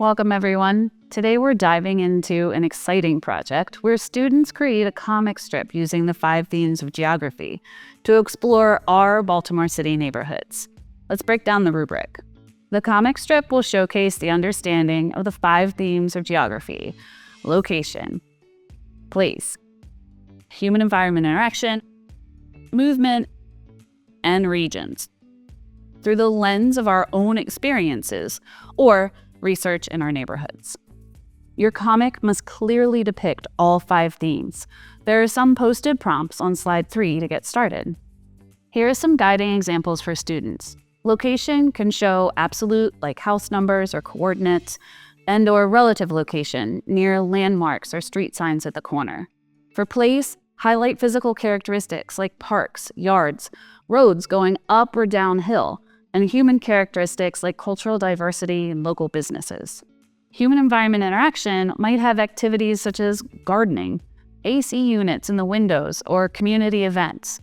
Welcome everyone. Today we're diving into an exciting project where students create a comic strip using the 5 themes of geography to explore our Baltimore City neighborhoods. Let's break down the rubric. The comic strip will showcase the understanding of the 5 themes of geography: location, place, human-environment interaction, movement, and regions, through the lens of our own experiences or research in our neighborhoods. Your comic must clearly depict all 5 themes. There are some posted prompts on slide 3 to get started. Here are some guiding examples for students. Location can show absolute, like house numbers or coordinates, and/or relative location, near landmarks or street signs at the corner. For place, highlight physical characteristics like parks, yards, roads going up or downhill, and human characteristics like cultural diversity and local businesses. Human-environment interaction might have activities such as gardening, AC units in the windows, or community events.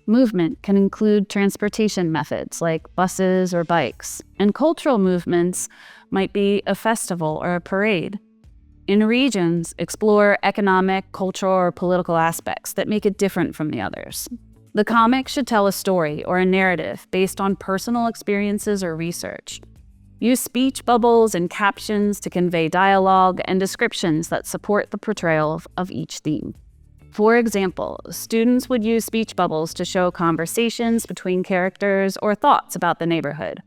Movement can include transportation methods like buses or bikes, and cultural movements might be a festival or a parade. In regions, explore economic, cultural, or political aspects that make it different from the others. The comic should tell a story or a narrative based on personal experiences or research. Use speech bubbles and captions to convey dialogue and descriptions that support the portrayal of each theme. For example, students would use speech bubbles to show conversations between characters or thoughts about the neighborhood.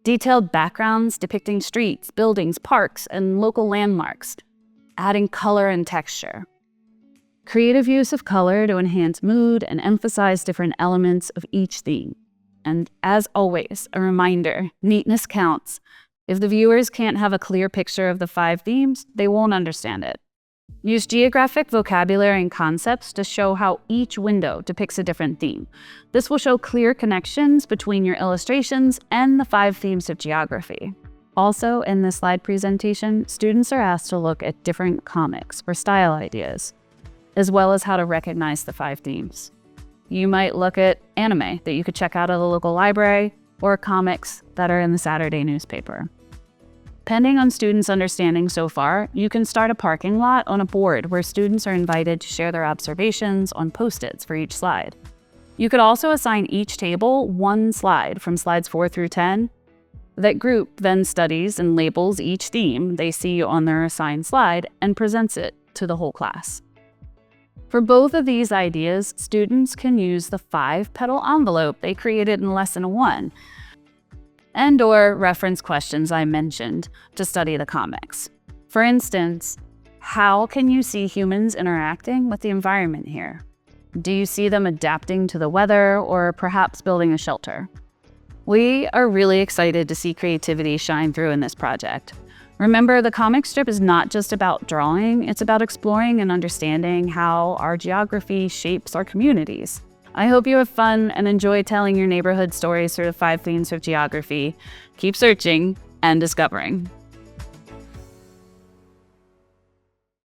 Detailed backgrounds depicting streets, buildings, parks, and local landmarks, adding color and texture. Creative use of color to enhance mood and emphasize different elements of each theme. And as always, a reminder, neatness counts. If the viewers can't have a clear picture of the 5 themes, they won't understand it. Use geographic vocabulary and concepts to show how each window depicts a different theme. This will show clear connections between your illustrations and the 5 themes of geography. Also, in this slide presentation, students are asked to look at different comics for style ideas, as well as how to recognize the 5 themes. You might look at anime that you could check out at the local library, or comics that are in the Saturday newspaper. Depending on students' understanding so far, you can start a parking lot on a board where students are invited to share their observations on Post-its for each slide. You could also assign each table 1 slide from slides 4 through 10. That group then studies and labels each theme they see on their assigned slide and presents it to the whole class. For both of these ideas, students can use the 5-petal envelope they created in Lesson 1 and/or reference questions I mentioned to study the comics. For instance, how can you see humans interacting with the environment here? Do you see them adapting to the weather or perhaps building a shelter? We are really excited to see creativity shine through in this project. Remember, the comic strip is not just about drawing, it's about exploring and understanding how our geography shapes our communities. I hope you have fun and enjoy telling your neighborhood stories through the 5 themes of geography. Keep searching and discovering.